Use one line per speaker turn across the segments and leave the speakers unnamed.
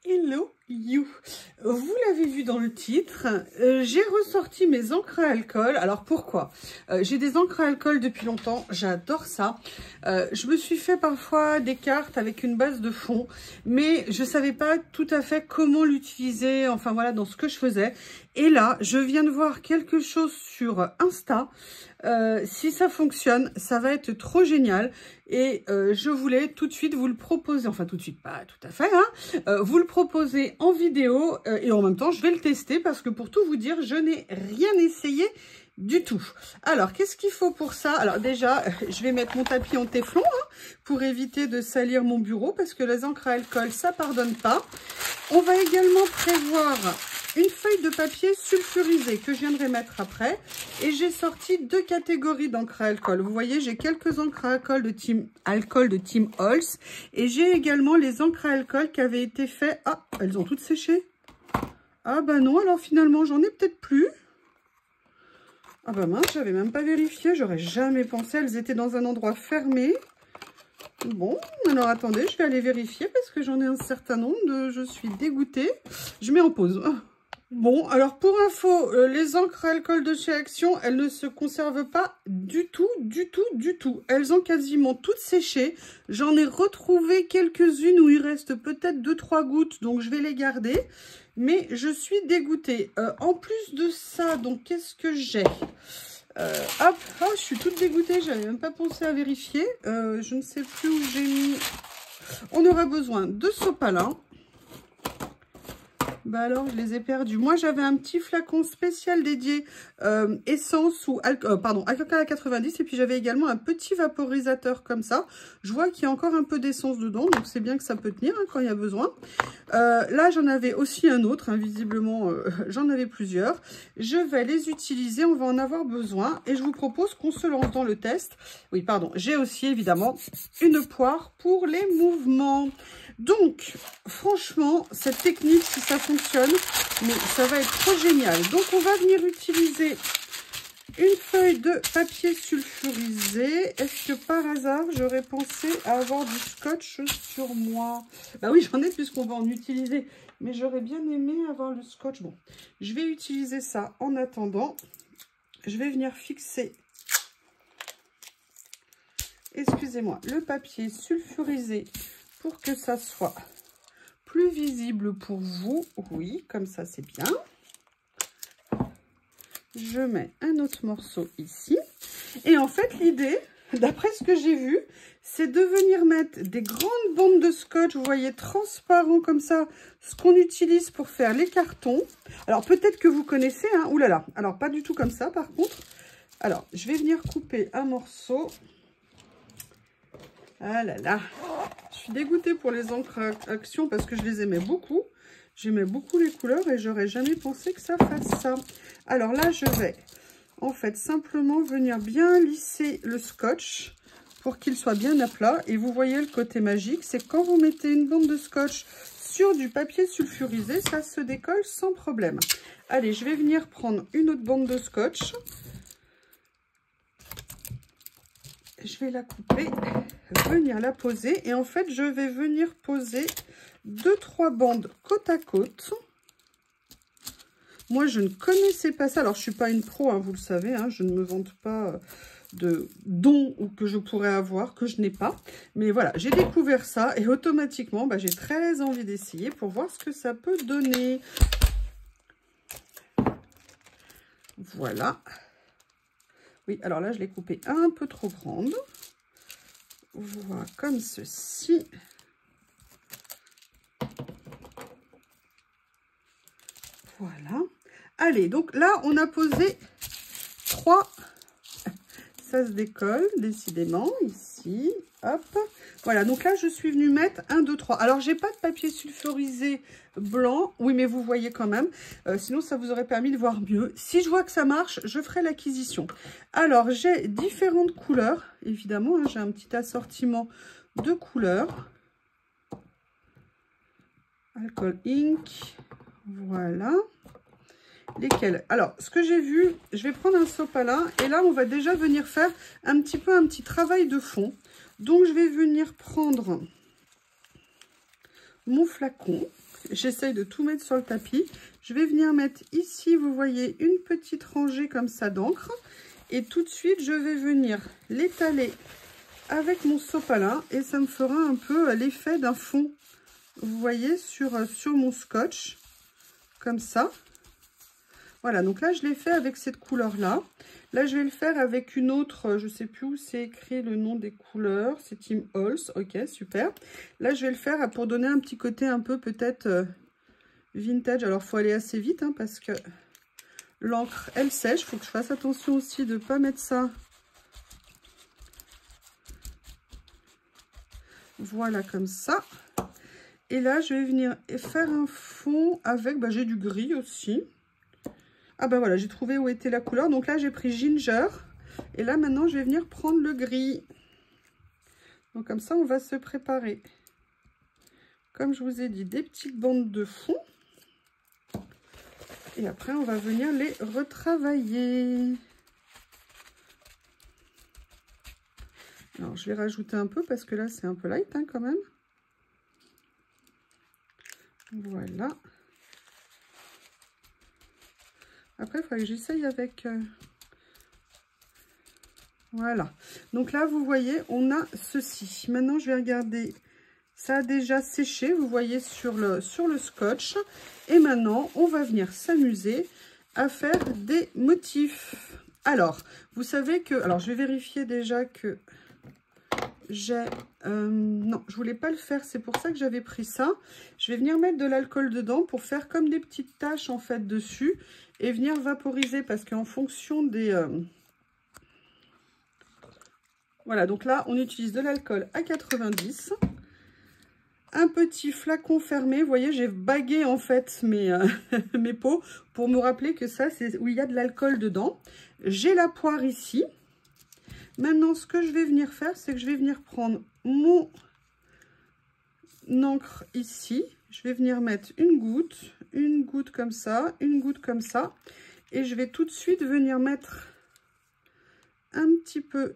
Hello you. Vous l'avez vu dans le titre, j'ai ressorti mes encres à alcool. Alors pourquoi? J'ai des encres à alcool depuis longtemps, j'adore ça. Je me suis fait parfois des cartes avec une base de fond, mais je savais pas tout à fait comment l'utiliser, enfin voilà, dans ce que je faisais. Et là, je viens de voir quelque chose sur Insta. Si ça fonctionne, ça va être trop génial. Et je voulais tout de suite vous le proposer, enfin tout de suite, pas tout à fait, hein, vous le proposer en vidéo et en même temps, je vais le tester parce que pour tout vous dire, je n'ai rien essayé du tout. Alors, qu'est-ce qu'il faut pour ça? Alors déjà, je vais mettre mon tapis en téflon hein, pour éviter de salir mon bureau parce que les encres à alcool, ça pardonne pas. On va également prévoir une feuille de papier sulfurisé que je viendrai mettre après. Et j'ai sorti deux catégories d'encre à alcool. Vous voyez, j'ai quelques encres à alcool de Team Holz. Et j'ai également les encres à alcool qui avaient été faites. Ah, elles ont toutes séché. Ah bah non, alors finalement, j'en ai peut-être plus. Ah bah mince, j'avais même pas vérifié. J'aurais jamais pensé. Elles étaient dans un endroit fermé. Bon, alors attendez, je vais aller vérifier parce que j'en ai un certain nombre. Je suis dégoûtée. Je mets en pause. Bon, alors pour info, les encres à alcool de chez Action, elles ne se conservent pas du tout. Elles ont quasiment toutes séché. J'en ai retrouvé quelques-unes où il reste peut-être 2-3 gouttes, donc je vais les garder. Mais je suis dégoûtée. En plus de ça, donc qu'est-ce que j'ai? Hop, oh, je suis toute dégoûtée, j'avais même pas pensé à vérifier. Je ne sais plus où j'ai mis. On aura besoin de sopalin. Bah alors, je les ai perdus. Moi, j'avais un petit flacon spécial dédié essence ou alcool à 90. Et puis, j'avais également un petit vaporisateur comme ça. Je vois qu'il y a encore un peu d'essence dedans. Donc, c'est bien que ça peut tenir hein, quand il y a besoin. Là, j'en avais aussi un autre. Hein, visiblement, j'en avais plusieurs. Je vais les utiliser. On va en avoir besoin. Et je vous propose qu'on se lance dans le test. Oui, pardon. J'ai aussi, évidemment, une poire pour les mouvements. Donc, franchement, cette technique, si ça fonctionne, mais ça va être trop génial. Donc, on va venir utiliser une feuille de papier sulfurisé. Est-ce que par hasard, j'aurais pensé à avoir du scotch sur moi? Bah oui, j'en ai puisqu'on va en utiliser. Mais j'aurais bien aimé avoir le scotch. Bon, je vais utiliser ça en attendant. Je vais venir fixer, excusez-moi, le papier sulfurisé pour que ça soit plus visible pour vous. Oui, comme ça, c'est bien. Je mets un autre morceau ici. Et en fait, l'idée, d'après ce que j'ai vu, c'est de venir mettre des grandes bandes de scotch, vous voyez, transparent comme ça, ce qu'on utilise pour faire les cartons. Alors, peut-être que vous connaissez, hein. Ouh là là, alors pas du tout comme ça, par contre. Alors, je vais venir couper un morceau. Ah là là, je suis dégoûtée pour les encres Action parce que je les aimais beaucoup. J'aimais beaucoup les couleurs et j'aurais jamais pensé que ça fasse ça. Alors là, je vais en fait simplement venir bien lisser le scotch pour qu'il soit bien à plat. Et vous voyez le côté magique, c'est quand vous mettez une bande de scotch sur du papier sulfurisé, ça se décolle sans problème. Allez, je vais venir prendre une autre bande de scotch. Je vais la couper, venir la poser. Et en fait, je vais venir poser 2-3 bandes côte à côte. Moi, je ne connaissais pas ça. Alors, je ne suis pas une pro, hein, vous le savez. Hein, je ne me vante pas de dons ou que je pourrais avoir, que je n'ai pas. Mais voilà, j'ai découvert ça. Et automatiquement, bah, j'ai très envie d'essayer pour voir ce que ça peut donner. Voilà. Oui, alors là, je l'ai coupée un peu trop grande. Voilà, comme ceci. Voilà. Allez, donc là, on a posé 3. Ça se décolle, décidément, ici. Hop. Voilà, donc là, je suis venue mettre 1, 2, 3. Alors, j'ai pas de papier sulfurisé blanc. Oui, mais vous voyez quand même. Sinon, ça vous aurait permis de voir mieux. Si je vois que ça marche, je ferai l'acquisition. Alors, j'ai différentes couleurs. Évidemment, hein, j'ai un petit assortiment de couleurs. Alcool Ink. Voilà. Lesquels? Alors, ce que j'ai vu, je vais prendre un sopalin. Et là, on va déjà venir faire un petit travail de fond. Donc, je vais venir prendre mon flacon. j'essaye de tout mettre sur le tapis. Je vais venir mettre ici, vous voyez, une petite rangée comme ça d'encre. Et tout de suite, je vais venir l'étaler avec mon sopalin. Et ça me fera un peu l'effet d'un fond, vous voyez, sur mon scotch. Comme ça. Voilà, donc là, je l'ai fait avec cette couleur-là. Là, je vais le faire avec une autre, je ne sais plus où c'est écrit le nom des couleurs. C'est Team Halls, ok, super. Là, je vais le faire pour donner un petit côté un peu peut-être vintage. Alors, il faut aller assez vite hein, parce que l'encre, elle sèche. Il faut que je fasse attention aussi de ne pas mettre ça. Voilà, comme ça. Et là, je vais venir faire un fond avec, j'ai du gris aussi. Ah ben voilà, j'ai trouvé où était la couleur. Donc là, j'ai pris Ginger. Et là, maintenant, je vais venir prendre le gris. Donc comme ça, on va se préparer. Comme je vous ai dit, des petites bandes de fond. Et après, on va venir les retravailler. Alors, je vais rajouter un peu parce que là, c'est un peu light hein, quand même. Voilà. Après, il faudrait que j'essaye avec... Voilà. Donc là, vous voyez, on a ceci. Maintenant, je vais regarder. Ça a déjà séché, vous voyez, sur le scotch. Et maintenant, on va venir s'amuser à faire des motifs. Alors, vous savez que... Alors, je vais vérifier déjà que j'ai... non, je voulais pas le faire. C'est pour ça que j'avais pris ça. Je vais venir mettre de l'alcool dedans pour faire comme des petites taches, en fait, dessus. Et venir vaporiser parce qu'en fonction des... Voilà, donc là, on utilise de l'alcool à 90. Un petit flacon fermé. Vous voyez, j'ai bagué en fait mes, mes pots pour me rappeler que ça, c'est où il y a de l'alcool dedans. J'ai la poire ici. Maintenant, ce que je vais venir faire, c'est que je vais venir prendre mon encre ici. Je vais venir mettre une goutte comme ça, une goutte comme ça. Et je vais tout de suite venir mettre un petit peu,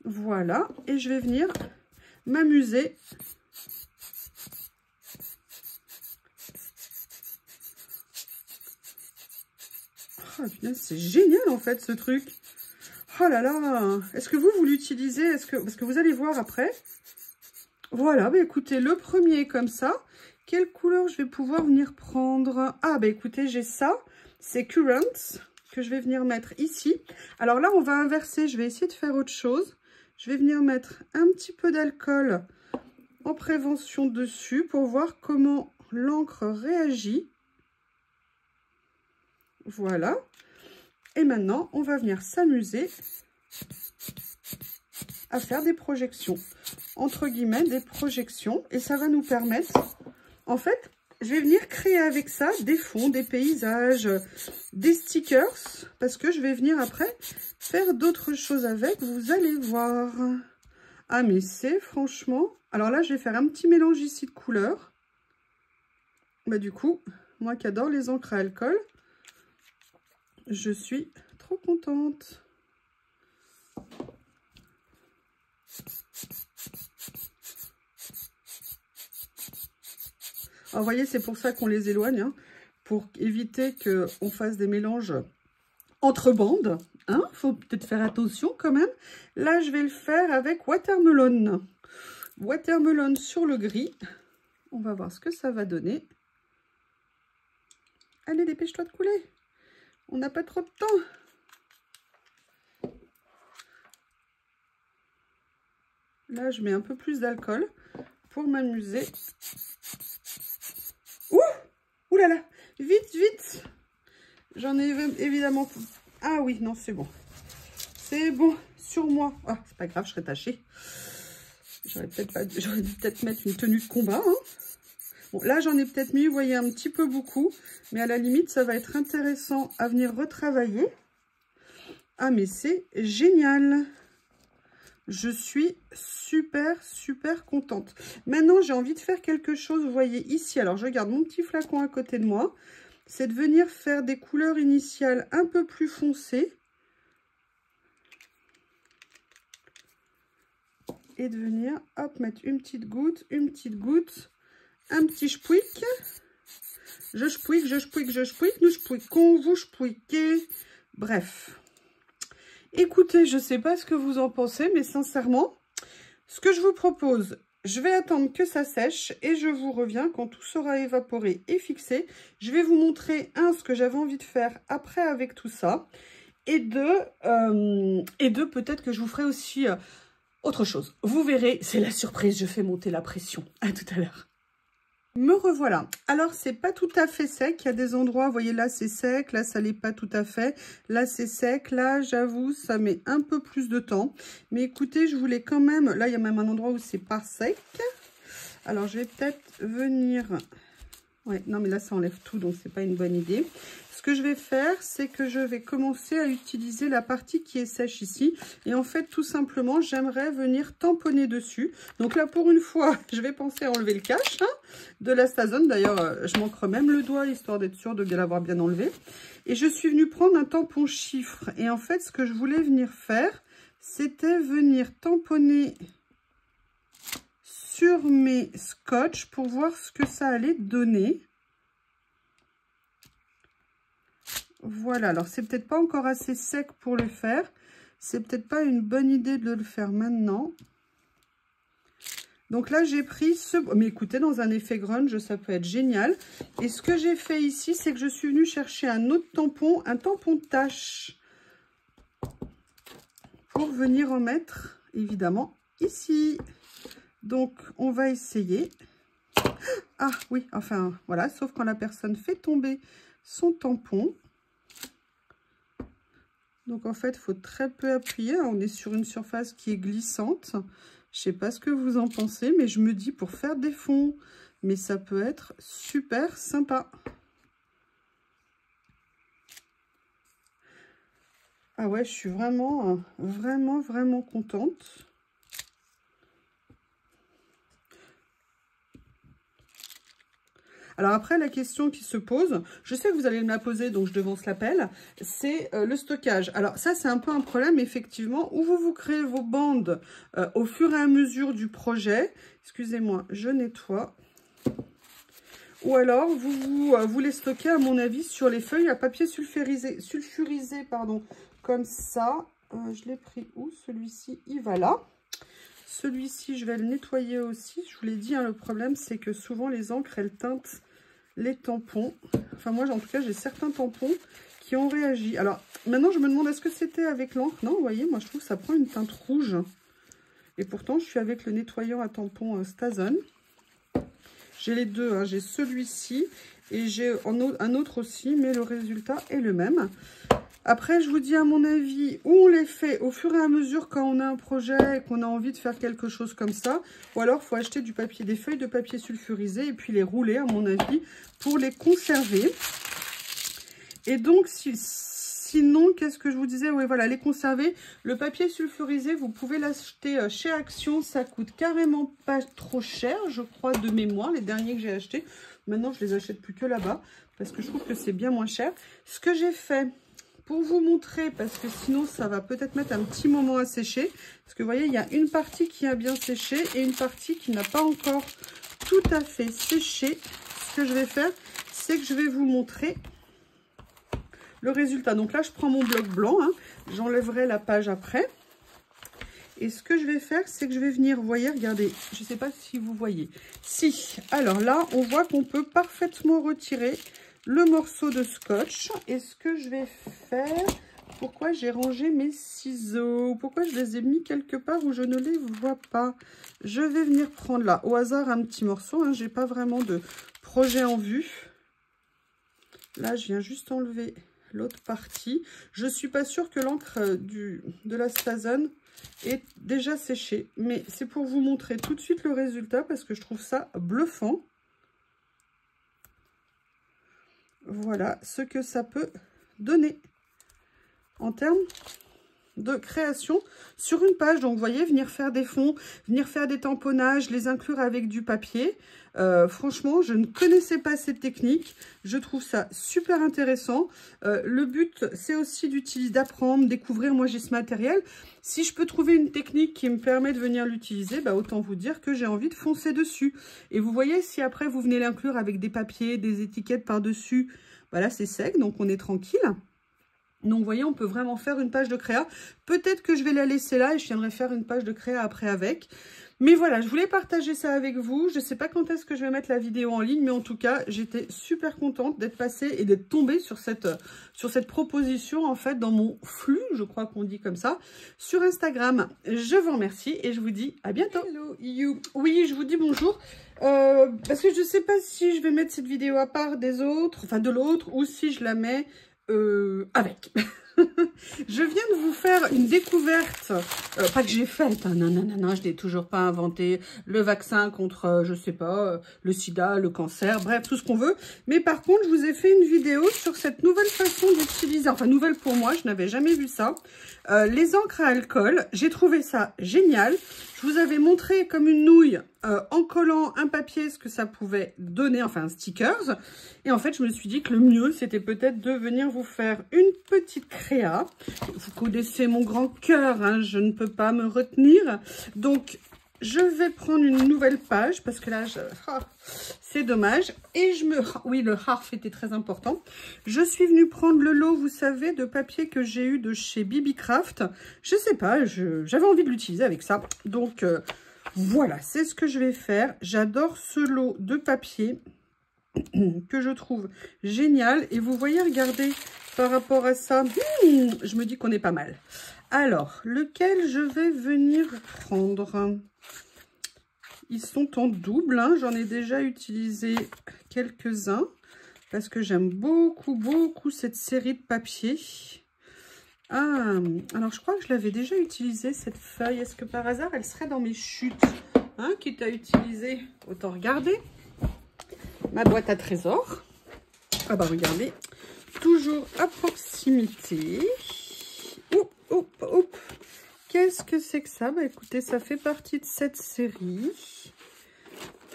voilà. Et je vais venir m'amuser oh, c'est génial en fait ce truc. Oh là là, est-ce que vous l'utilisez? Parce que vous allez voir après. Voilà, écoutez, le premier comme ça. Quelle couleur je vais pouvoir venir prendre? Ah écoutez, j'ai ça, c'est Currants que je vais venir mettre ici. Alors là, on va inverser, je vais essayer de faire autre chose. Je vais venir mettre un petit peu d'alcool en prévention dessus pour voir comment l'encre réagit. Voilà. Et maintenant, on va venir s'amuser à faire des projections. Entre guillemets, des projections. Et ça va nous permettre... En fait, je vais venir créer avec ça des fonds, des paysages, des stickers. Parce que je vais venir après faire d'autres choses avec. Vous allez voir. Ah, mais c'est franchement... Alors là, je vais faire un petit mélange ici de couleurs. Du coup, moi qui adore les encres à alcool, je suis trop contente. Alors, vous voyez, c'est pour ça qu'on les éloigne, hein, pour éviter qu'on fasse des mélanges entre bandes. Hein, faut peut-être faire attention quand même. Là, je vais le faire avec Watermelon. Watermelon sur le gris. On va voir ce que ça va donner. Allez, dépêche-toi de couler. On n'a pas trop de temps. Là, je mets un peu plus d'alcool pour m'amuser. Ouh! Ouh là là! Vite, vite! J'en ai évidemment... Ah oui, non, c'est bon. C'est bon, sur moi. Ah, c'est pas grave, je serai tachée. J'aurais dû peut-être mettre une tenue de combat. Hein. Bon, là, j'en ai peut-être mis, vous voyez, un petit peu beaucoup. Mais à la limite, ça va être intéressant à venir retravailler. Ah, mais c'est génial! Je suis super, super contente. Maintenant, j'ai envie de faire quelque chose, vous voyez ici. Alors, je garde mon petit flacon à côté de moi. C'est de venir faire des couleurs initiales un peu plus foncées. Et de venir, hop, mettre une petite goutte, un petit chpouic. Je chpouic, je chpouic, je chpouic, nous chpouicons, vous chpouiquez. Bref. Écoutez, je ne sais pas ce que vous en pensez, mais sincèrement, ce que je vous propose, je vais attendre que ça sèche et je vous reviens quand tout sera évaporé et fixé. Je vais vous montrer, ce que j'avais envie de faire après avec tout ça. Et deux, peut-être que je vous ferai aussi autre chose. Vous verrez, c'est la surprise, je fais monter la pression. À tout à l'heure. Me revoilà. Alors, c'est pas tout à fait sec. Il y a des endroits, vous voyez, là, c'est sec. Là, ça l'est pas tout à fait. Là, c'est sec. Là, j'avoue, ça met un peu plus de temps. Mais écoutez, je voulais quand même... Là, il y a même un endroit où c'est pas sec. Alors, je vais peut-être venir... Ouais, non, mais là, ça enlève tout, donc c'est pas une bonne idée. Ce que je vais faire, c'est que je vais commencer à utiliser la partie qui est sèche ici. Et en fait, tout simplement, j'aimerais venir tamponner dessus. Donc là, pour une fois, je vais penser à enlever le cache de la Stazone. D'ailleurs, je manquerai même le doigt, histoire d'être sûre de bien l'avoir bien enlevé. Et je suis venue prendre un tampon chiffre. Et en fait, ce que je voulais venir faire, c'était venir tamponner sur mes scotch pour voir ce que ça allait donner. Voilà, alors c'est peut-être pas encore assez sec pour le faire. C'est peut-être pas une bonne idée de le faire maintenant. Donc là, j'ai pris ce... Mais écoutez, dans un effet grunge, ça peut être génial. Et ce que j'ai fait ici, c'est que je suis venue chercher un autre tampon, un tampon de tache. Pour venir en mettre, évidemment, ici. Donc, on va essayer. Ah oui, enfin, voilà, sauf quand la personne fait tomber son tampon. Donc, en fait, il faut très peu appuyer. On est sur une surface qui est glissante. Je ne sais pas ce que vous en pensez, mais je me dis pour faire des fonds. Mais ça peut être super sympa. Ah ouais, je suis vraiment, vraiment contente. Alors après, la question qui se pose, je sais que vous allez me la poser, donc je devance l'appel, c'est le stockage. Alors ça, c'est un peu un problème, effectivement, où vous créez vos bandes au fur et à mesure du projet. Excusez-moi, je nettoie. Ou alors, vous les stockez, à mon avis, sur les feuilles à papier sulfurisé, pardon, comme ça. Je l'ai pris où? Celui-ci, il va là. Celui-ci, je vais le nettoyer aussi. Je vous l'ai dit, le problème, c'est que souvent, les encres, elles teintent les tampons. Enfin, moi, en tout cas, j'ai certains tampons qui ont réagi. Alors, maintenant, je me demande, est-ce que c'était avec l'encre? Non, vous voyez, moi, je trouve que ça prend une teinte rouge. Et pourtant, je suis avec le nettoyant à tampon Stazone. J'ai les deux, j'ai celui-ci et j'ai un autre aussi, mais le résultat est le même. Après, je vous dis à mon avis, où on les fait au fur et à mesure quand on a un projet et qu'on a envie de faire quelque chose comme ça. Ou alors, il faut acheter des feuilles de papier sulfurisé et puis les rouler, à mon avis, pour les conserver. Et donc, sinon, qu'est-ce que je vous disais? Oui, voilà, les conserver. Le papier sulfurisé, vous pouvez l'acheter chez Action. Ça coûte carrément pas trop cher, je crois, de mémoire. Les derniers que j'ai achetés. Maintenant, je les achète plus que là-bas parce que je trouve que c'est bien moins cher. Ce que j'ai fait... Pour vous montrer, parce que sinon ça va peut-être mettre un petit moment à sécher. Parce que vous voyez, il y a une partie qui a bien séché et une partie qui n'a pas encore tout à fait séché. Ce que je vais faire, c'est que je vais vous montrer le résultat. Donc là, je prends mon bloc blanc. J'enlèverai la page après. Et ce que je vais faire, c'est que je vais venir, vous voyez, regardez, je ne sais pas si vous voyez. Si, alors là, on voit qu'on peut parfaitement retirer le morceau de scotch. Et ce que je vais faire, pourquoi j'ai rangé mes ciseaux? Pourquoi je les ai mis quelque part où je ne les vois pas? Je vais venir prendre là, au hasard, un petit morceau. Je n'ai pas vraiment de projet en vue. Là, je viens juste enlever l'autre partie. Je ne suis pas sûre que l'encre de la Stazone est déjà séchée. Mais c'est pour vous montrer tout de suite le résultat parce que je trouve ça bluffant. Voilà ce que ça peut donner en termes de création sur une page. Donc, vous voyez, venir faire des fonds, venir faire des tamponnages, les inclure avec du papier. Franchement, je ne connaissais pas cette technique. Je trouve ça super intéressant. Le but, c'est aussi d'apprendre, découvrir. Moi, j'ai ce matériel. Si je peux trouver une technique qui me permet de venir l'utiliser, bah, autant vous dire que j'ai envie de foncer dessus. Et vous voyez, si après, vous venez l'inclure avec des papiers, des étiquettes par-dessus, voilà, c'est sec, donc on est tranquille. Donc, vous voyez, on peut vraiment faire une page de créa. Peut-être que je vais la laisser là et je viendrai faire une page de créa après avec. Mais voilà, je voulais partager ça avec vous. Je ne sais pas quand est-ce que je vais mettre la vidéo en ligne, mais en tout cas, j'étais super contente d'être passée et d'être tombée sur cette proposition, en fait, dans mon flux, je crois qu'on dit comme ça, sur Instagram. Je vous remercie et je vous dis à bientôt. Hello you. Oui, je vous dis bonjour. Parce que je ne sais pas si je vais mettre cette vidéo à part des autres, enfin de l'autre, ou si je la mets avec. Je viens de vous faire une découverte, pas que j'ai faite, hein, non, je n'ai toujours pas inventé le vaccin contre, je sais pas, le sida, le cancer, bref, tout ce qu'on veut. Mais par contre, je vous ai fait une vidéo sur cette nouvelle façon d'utiliser, enfin nouvelle pour moi, je n'avais jamais vu ça, les encres à alcool. J'ai trouvé ça génial. Je vous avais montré comme une nouille, en collant un papier, ce que ça pouvait donner, enfin un stickers. Et en fait, je me suis dit que le mieux, c'était peut-être de venir vous faire une petite créa. Vous connaissez mon grand cœur, hein, je ne peux pas me retenir. Donc, je vais prendre une nouvelle page, parce que là, c'est dommage. Et oui, le harf était très important. Je suis venue prendre le lot, vous savez, de papier que j'ai eu de chez Bibi Craft. Je sais pas, j'avais envie de l'utiliser avec ça. Donc, voilà, c'est ce que je vais faire. J'adore ce lot de papier que je trouve génial. Et vous voyez, regardez, par rapport à ça, je me dis qu'on est pas mal. Alors, lequel je vais venir prendre? Ils sont en double, hein. J'en ai déjà utilisé quelques-uns parce que j'aime beaucoup cette série de papiers. Ah, alors je crois que je l'avais déjà utilisé cette feuille. Est-ce que par hasard elle serait dans mes chutes, hein, quitte à utiliser? Autant regarder ma boîte à trésors. Ah bah regardez, toujours à proximité. Oup. Qu'est-ce que c'est que ça? Bah écoutez, ça fait partie de cette série.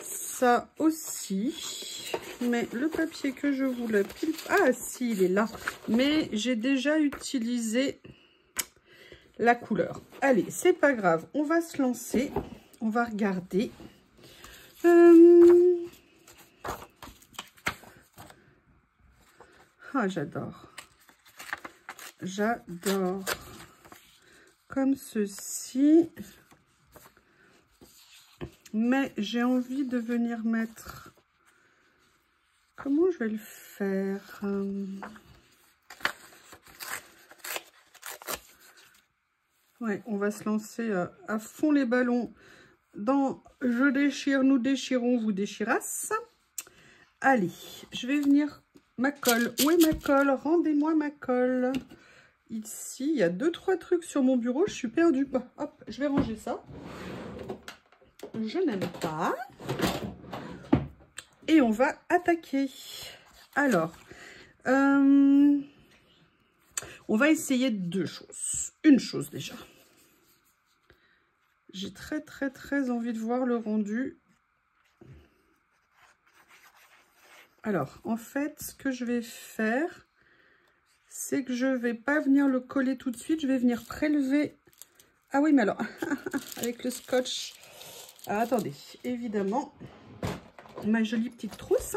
Ça aussi. Mais le papier que je voulais... Ah si, il est là. Mais j'ai déjà utilisé la couleur. Allez, c'est pas grave. On va se lancer. On va regarder. Ah, j'adore. J'adore. Comme ceci. Mais j'ai envie de venir mettre... Comment je vais le faire? Ouais, on va se lancer à fond les ballons dans je déchire, nous déchirons, vous déchirasse. Allez, je vais venir... Ma colle. Où est ma colle? Rendez-moi ma colle. Ici, il y a 2-3 trucs sur mon bureau. Je suis perdue. Hop, je vais ranger ça. Je n'aime pas. Et on va attaquer. Alors, on va essayer 2 choses. Une chose déjà. J'ai très envie de voir le rendu. Alors, en fait, ce que je vais faire, c'est que je ne vais pas venir le coller tout de suite. Je vais venir prélever... Ah oui, mais alors, avec le scotch... Ah, attendez, évidemment, ma jolie petite trousse.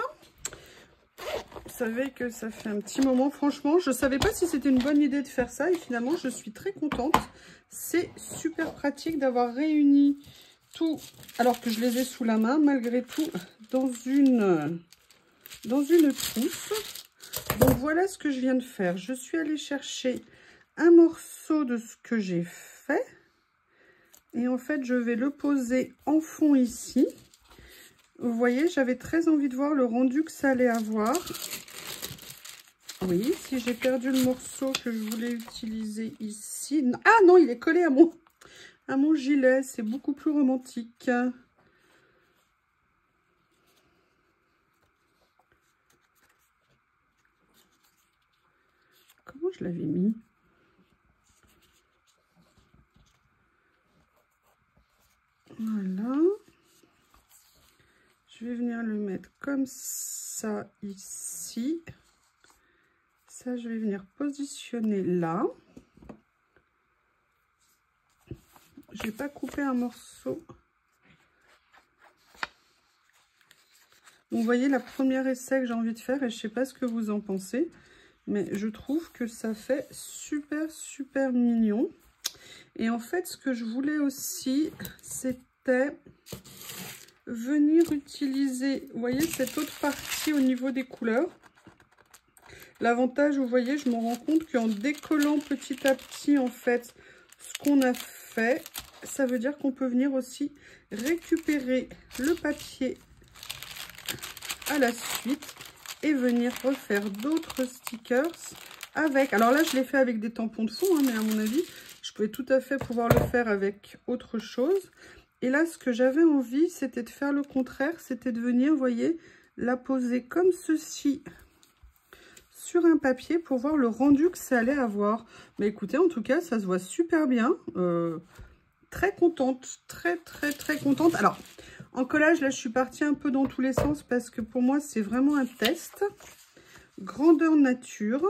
Vous savez que ça fait un petit moment, franchement, je ne savais pas si c'était une bonne idée de faire ça. Et finalement, je suis très contente. C'est super pratique d'avoir réuni tout, alors que je les ai sous la main, malgré tout, dans une trousse. Donc voilà ce que je viens de faire. Je suis allée chercher un morceau de ce que j'ai fait. Et en fait, je vais le poser en fond ici. Vous voyez, j'avais très envie de voir le rendu que ça allait avoir. Oui, si j'ai perdu le morceau que je voulais utiliser ici. Ah non, il est collé à mon gilet. C'est beaucoup plus romantique. Comment je l'avais mis? mettre comme ça ici. Ça, je vais venir positionner là. Je n'ai pas coupé un morceau. Vous voyez la première essai que j'ai envie de faire et je ne sais pas ce que vous en pensez. Mais je trouve que ça fait super, super mignon. Et en fait, ce que je voulais aussi, c'était venir utiliser, vous voyez, cette autre partie au niveau des couleurs. L'avantage, vous voyez, je me rends compte qu'en décollant petit à petit, en fait, ce qu'on a fait, ça veut dire qu'on peut venir aussi récupérer le papier à la suite et venir refaire d'autres stickers avec. Alors là, je l'ai fait avec des tampons de fond, hein, mais à mon avis, je pouvais tout à fait pouvoir le faire avec autre chose. Et là, ce que j'avais envie, c'était de faire le contraire, c'était de venir, vous voyez, la poser comme ceci sur un papier pour voir le rendu que ça allait avoir. Mais écoutez, en tout cas, ça se voit super bien. Très contente, très contente. Alors, en collage, là, je suis partie un peu dans tous les sens parce que pour moi, c'est vraiment un test. Grandeur nature.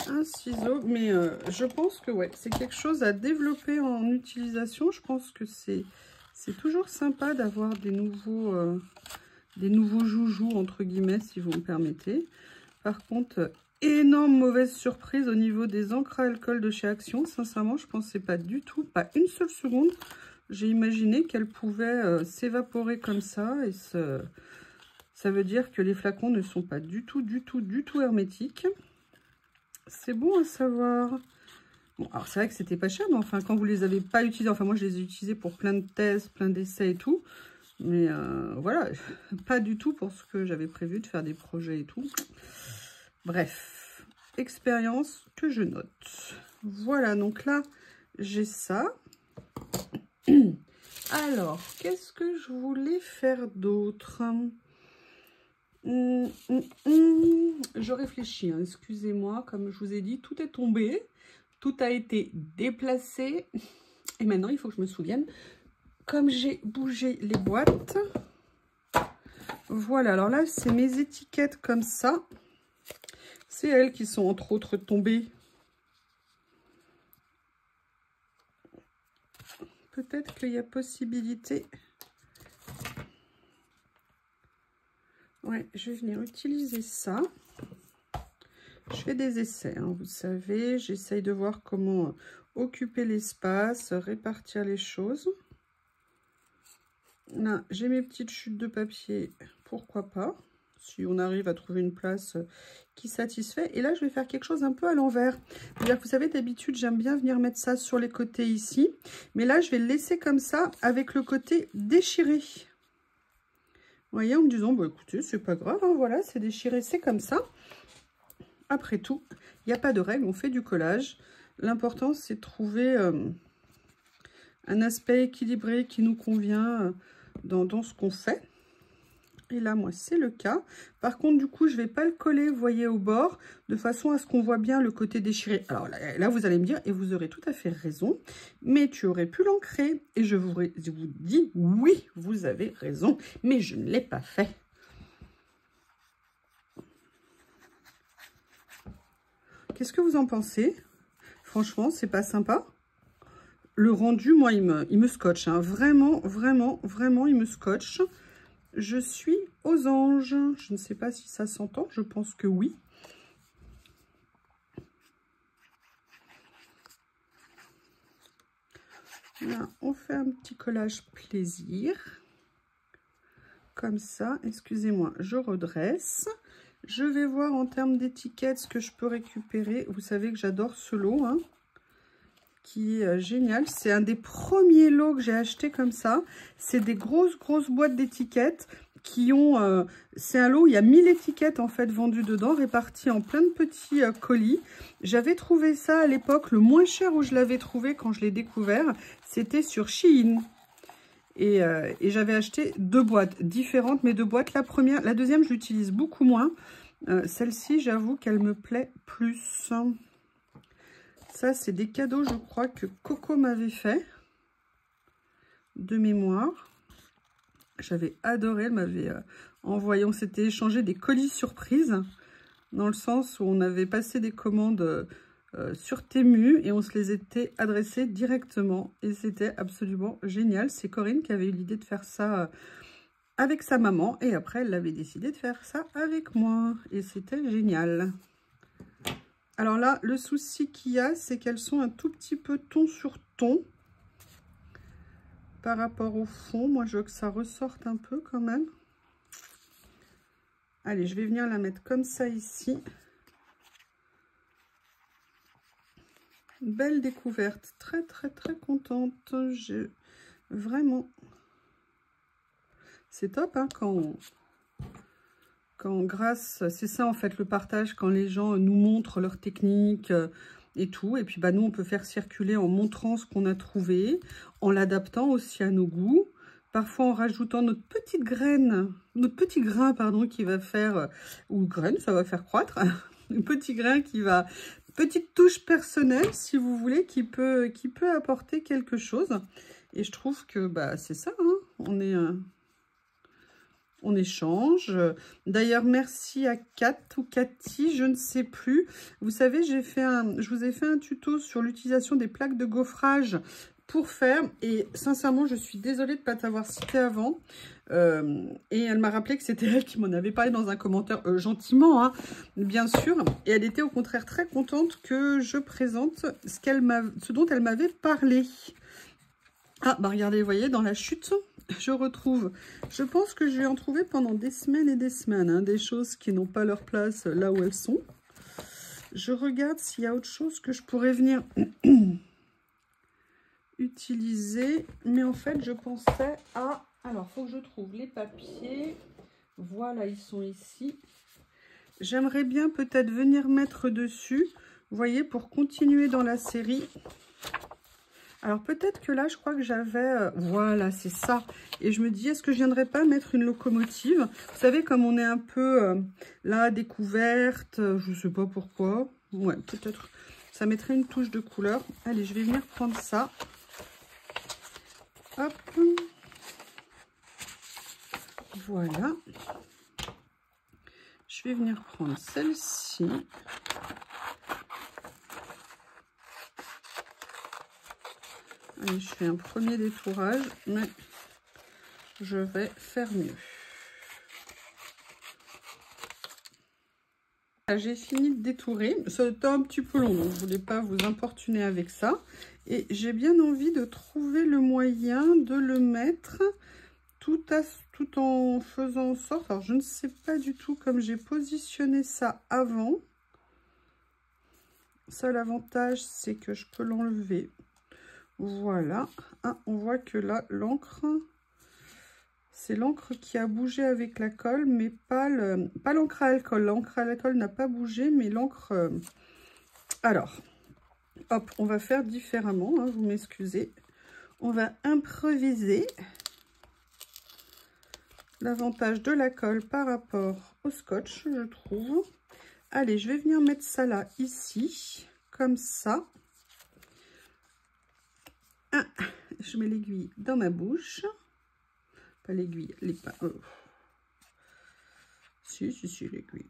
Un ciseau, mais je pense que ouais, c'est quelque chose à développer en utilisation. Je pense que c'est toujours sympa d'avoir des nouveaux joujoux, entre guillemets, si vous me permettez. Par contre, énorme mauvaise surprise au niveau des encres à alcool de chez Action. Sincèrement, je pensais pas du tout, pas une seule seconde, j'ai imaginé qu'elles pouvaient s'évaporer comme ça. Et ça veut dire que les flacons ne sont pas du tout hermétiques. C'est bon à savoir. Bon, alors c'est vrai que c'était pas cher, mais enfin, quand vous les avez pas utilisés, enfin moi je les ai utilisés pour plein de thèses, plein d'essais et tout. Mais voilà, pas du tout pour ce que j'avais prévu de faire des projets et tout. Bref, expérience que je note. Voilà, donc là, j'ai ça. Alors, qu'est-ce que je voulais faire d'autre ? Je réfléchis, hein, excusez-moi, comme je vous ai dit, tout est tombé, tout a été déplacé, et maintenant il faut que je me souvienne, comme j'ai bougé les boîtes. Voilà, alors là c'est mes étiquettes comme ça, c'est elles qui sont entre autres tombées. Peut-être qu'il y a possibilité. Ouais, je vais venir utiliser ça. Je fais des essais, hein, vous savez. J'essaye de voir comment occuper l'espace, répartir les choses. Là, j'ai mes petites chutes de papier, pourquoi pas. Si on arrive à trouver une place qui satisfait. Et là, je vais faire quelque chose un peu à l'envers. C'est-à-dire que vous savez, d'habitude, j'aime bien venir mettre ça sur les côtés ici. Mais là, je vais le laisser comme ça, avec le côté déchiré. Vous voyez, en me disant, bah, écoutez, c'est pas grave, hein, voilà, c'est déchiré, c'est comme ça. Après tout, il n'y a pas de règle, on fait du collage. L'important, c'est de trouver un aspect équilibré qui nous convient dans ce qu'on fait. Et là, moi, c'est le cas. Par contre, du coup, je ne vais pas le coller, vous voyez, au bord, de façon à ce qu'on voit bien le côté déchiré. Alors là, vous allez me dire, et vous aurez tout à fait raison, mais tu aurais pu l'ancrer. Et je vous dis, oui, vous avez raison, mais je ne l'ai pas fait. Qu'est-ce que vous en pensez? Franchement, c'est pas sympa. Le rendu, moi, il me scotche. Hein. Vraiment, il me scotche. Je suis aux anges. Je ne sais pas si ça s'entend. Je pense que oui. Là, on fait un petit collage plaisir. Comme ça. Excusez-moi, je redresse. Je vais voir en termes d'étiquettes ce que je peux récupérer. Vous savez que j'adore ce lot, hein, qui est génial. C'est un des premiers lots que j'ai acheté comme ça. C'est des grosses boîtes d'étiquettes qui ont... c'est un lot où il y a 1000 étiquettes en fait vendues dedans, réparties en plein de petits colis. J'avais trouvé ça à l'époque, le moins cher où je l'avais trouvé quand je l'ai découvert, c'était sur Shein. Et j'avais acheté 2 boîtes différentes, mais 2 boîtes. La deuxième, je l'utilise beaucoup moins. Celle-ci, j'avoue qu'elle me plaît plus. Ça, c'est des cadeaux, je crois, que Coco m'avait fait. De mémoire. J'avais adoré. Elle m'avait envoyé, on s'était échangé des colis surprises. Dans le sens où on avait passé des commandes sur Temu et on se les était adressées directement. Et c'était absolument génial. C'est Corinne qui avait eu l'idée de faire ça avec sa maman. Et après, elle avait décidé de faire ça avec moi. Et c'était génial. Alors là, le souci qu'il y a, c'est qu'elles sont un tout petit peu ton sur ton. Par rapport au fond, moi je veux que ça ressorte un peu quand même. Allez, je vais venir la mettre comme ça ici. Belle découverte, très très très contente. Vraiment, c'est top hein, quand grâce, c'est ça en fait le partage, quand les gens nous montrent leur technique et tout, et puis bah nous on peut faire circuler en montrant ce qu'on a trouvé, en l'adaptant aussi à nos goûts, parfois en rajoutant notre petite graine, notre petit grain pardon qui va faire, ou graine ça va faire croître, un petit grain qui va, petite touche personnelle si vous voulez, qui peut apporter quelque chose, et je trouve que bah c'est ça, hein, on échange. D'ailleurs, merci à Kat ou Cathy, je ne sais plus. Vous savez, je vous ai fait un tuto sur l'utilisation des plaques de gaufrage pour faire. Et sincèrement, je suis désolée de ne pas t'avoir cité avant. Et elle m'a rappelé que c'était elle qui m'en avait parlé dans un commentaire, gentiment, hein, bien sûr. Et elle était au contraire très contente que je présente ce dont elle m'avait parlé. Ah, bah regardez, vous voyez, dans la chute... Je retrouve, je pense que je vais en trouver pendant des semaines et des semaines, hein, des choses qui n'ont pas leur place là où elles sont. Je regarde s'il y a autre chose que je pourrais venir utiliser, mais en fait je pensais à, alors il faut que je trouve les papiers, voilà ils sont ici. J'aimerais bien peut-être venir mettre dessus, vous voyez, pour continuer dans la série. Alors peut-être que là, je crois que j'avais... voilà, c'est ça. Et je me dis, est-ce que je viendrais pas mettre une locomotive? Vous savez, comme on est un peu là, découverte, je sais pas pourquoi. Ouais, peut-être. Ça mettrait une touche de couleur. Allez, je vais venir prendre ça. Hop. Voilà. Je vais venir prendre celle-ci. Allez, je fais un premier détourage, mais je vais faire mieux. J'ai fini de détourer. Ça a été un petit peu long, donc je ne voulais pas vous importuner avec ça. Et j'ai bien envie de trouver le moyen de le mettre tout en faisant en sorte... Alors, je ne sais pas du tout comme j'ai positionné ça avant. Ça, l'avantage, c'est que je peux l'enlever. Voilà, ah, on voit que là, l'encre, c'est l'encre qui a bougé avec la colle, mais pas l'encre à alcool. L'encre à alcool n'a pas bougé, mais l'encre... Alors, hop, on va faire différemment, hein, vous m'excusez. On va improviser. L'avantage de la colle par rapport au scotch, je trouve. Allez, je vais venir mettre ça là, ici, comme ça. Ah, je mets l'aiguille dans ma bouche. Pas l'aiguille, les pas. Si, l'aiguille.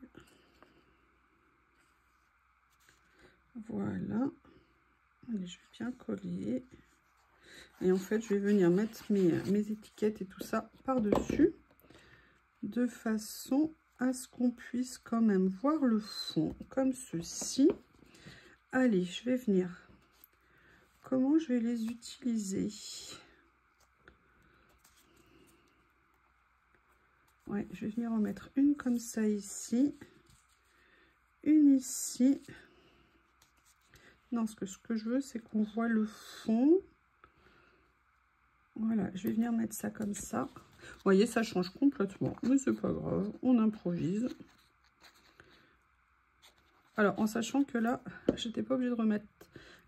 Voilà. Allez, je vais bien coller. Et en fait, je vais venir mettre mes étiquettes et tout ça par-dessus. De façon à ce qu'on puisse quand même voir le fond, comme ceci. Allez, je vais venir... Comment je vais les utiliser? Ouais, je vais venir en mettre une comme ça ici. Une ici. Non, ce que je veux, c'est qu'on voit le fond. Voilà, je vais venir mettre ça comme ça. Vous voyez, ça change complètement. Mais c'est pas grave, on improvise. Alors, en sachant que là, j'étais pas obligée de remettre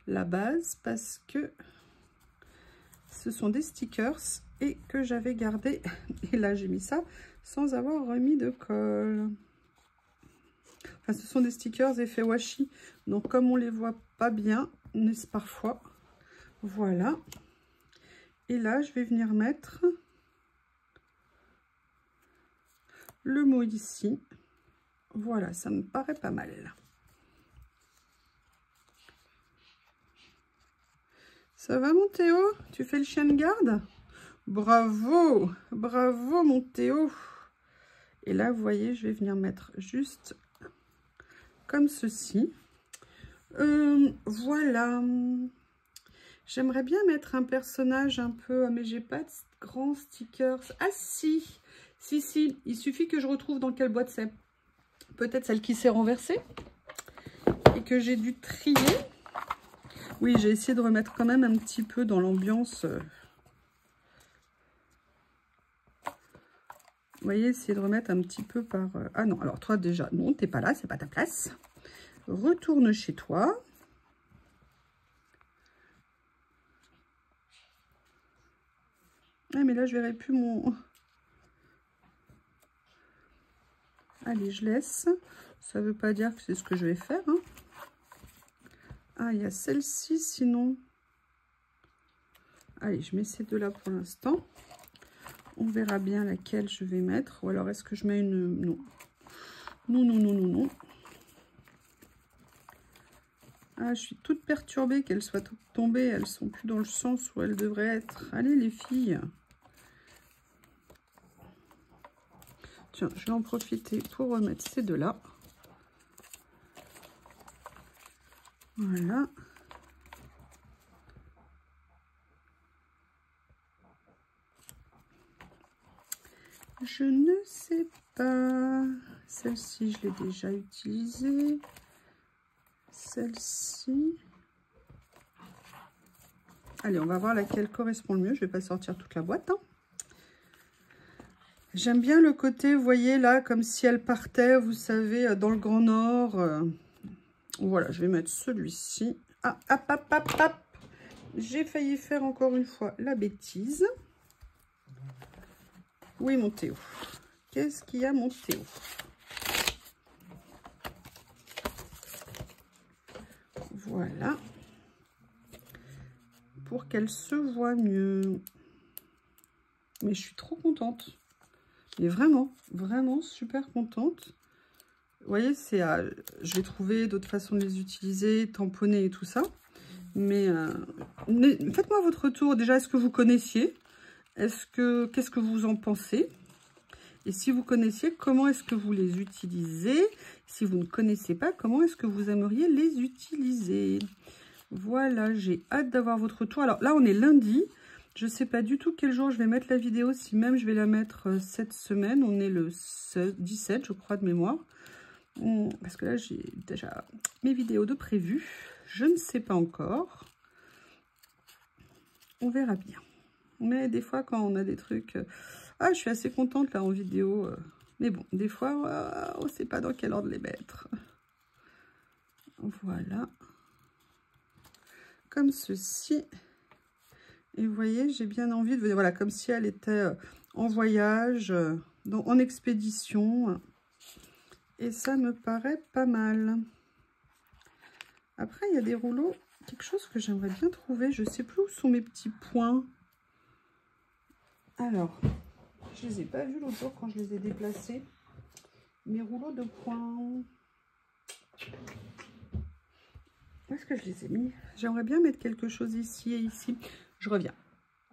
la base parce que ce sont des stickers et que j'avais gardé, et là j'ai mis ça sans avoir remis de colle. Enfin, ce sont des stickers effet washi. Donc, comme on les voit pas bien, n'est-ce parfois. Voilà. Et là, je vais venir mettre le mot ici. Voilà, ça me paraît pas mal. Ça va mon Théo? Tu fais le chien de garde? Bravo! Bravo mon Théo! Et là, vous voyez, je vais venir mettre juste comme ceci. Voilà. J'aimerais bien mettre un personnage un peu... Mais j'ai pas de grands stickers. Ah si! Si. Il suffit que je retrouve dans quelle boîte c'est. Peut-être celle qui s'est renversée. Et que j'ai dû trier. Oui, j'ai essayé de remettre quand même un petit peu dans l'ambiance. Vous voyez, essayer de remettre un petit peu par... Ah non, alors toi déjà, non, t'es pas là, c'est pas ta place. Retourne chez toi. Ah, mais là, je verrai plus mon... Allez, je laisse. Ça veut pas dire que c'est ce que je vais faire. Hein. Ah, il y a celle-ci, sinon... Allez, je mets ces deux-là pour l'instant. On verra bien laquelle je vais mettre. Ou alors, est-ce que je mets une... Non. Non. Ah, je suis toute perturbée qu'elles soient tombées. Elles sont plus dans le sens où elles devraient être. Allez, les filles. Tiens, je vais en profiter pour remettre ces deux-là. Voilà. Je ne sais pas. Celle-ci, je l'ai déjà utilisée. Celle-ci. Allez, on va voir laquelle correspond le mieux. Je ne vais pas sortir toute la boîte. Hein. J'aime bien le côté, vous voyez là, comme si elle partait, vous savez, dans le Grand Nord. Voilà, je vais mettre celui-ci. Ah, hop. J'ai failli faire encore une fois la bêtise. Oui, mon Théo. Qu'est-ce qu'il y a, mon Théo? Voilà. Pour qu'elle se voit mieux. Mais je suis trop contente. Mais vraiment super contente. Vous voyez, c'est je vais trouver d'autres façons de les utiliser, tamponner et tout ça. Mais faites-moi votre retour. Déjà, est-ce que vous connaissiez? Qu'est-ce que vous en pensez? Et si vous connaissiez, comment est-ce que vous les utilisez? Si vous ne connaissez pas, comment est-ce que vous aimeriez les utiliser? Voilà, j'ai hâte d'avoir votre retour. Alors là, on est lundi. Je ne sais pas du tout quel jour je vais mettre la vidéo, si même je vais la mettre cette semaine. On est le 17, je crois, de mémoire. Parce que là, j'ai déjà mes vidéos de prévues. Je ne sais pas encore. On verra bien. Mais des fois, quand on a des trucs... Ah, je suis assez contente là en vidéo. Mais bon, des fois, on ne sait pas dans quel ordre les mettre. Voilà. Comme ceci. Et vous voyez, j'ai bien envie de... Voilà, comme si elle était en voyage, en expédition. Et ça me paraît pas mal. Après, il y a des rouleaux. Quelque chose que j'aimerais bien trouver. Je ne sais plus où sont mes petits points. Alors, je ne les ai pas vus l'autre jour quand je les ai déplacés. Mes rouleaux de points. Où est-ce que je les ai mis? J'aimerais bien mettre quelque chose ici et ici. Je reviens.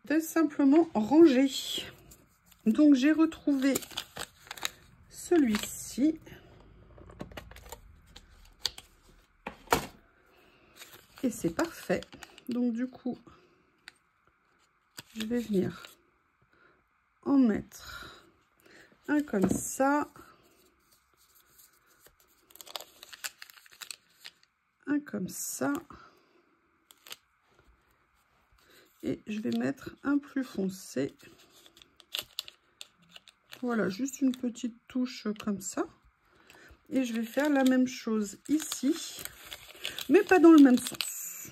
C'est simplement rangé. Donc, j'ai retrouvé celui-ci. Et c'est parfait. Donc, du coup, je vais venir en mettre un comme ça. Un comme ça. Et je vais mettre un plus foncé. Voilà, juste une petite touche comme ça. Et je vais faire la même chose ici, mais pas dans le même sens.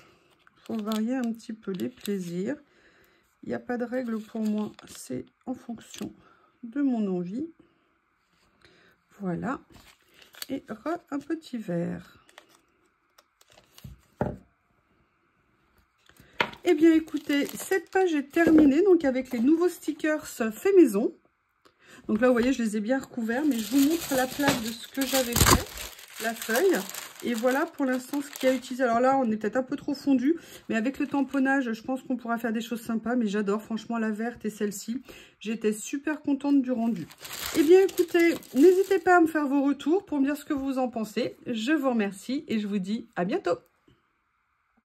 Il faut varier un petit peu les plaisirs. Il n'y a pas de règle pour moi, c'est en fonction de mon envie. Voilà. et un petit vert. Eh bien, écoutez, cette page est terminée, donc avec les nouveaux stickers fait maison. Donc là, vous voyez, je les ai bien recouverts, mais je vous montre la plaque de ce que j'avais fait, la feuille. Et voilà pour l'instant ce qu'il y a utilisé. Alors là, on est peut-être un peu trop fondu, mais avec le tamponnage, je pense qu'on pourra faire des choses sympas. Mais j'adore franchement la verte et celle-ci. J'étais super contente du rendu. Eh bien, écoutez, n'hésitez pas à me faire vos retours pour me dire ce que vous en pensez. Je vous remercie et je vous dis à bientôt.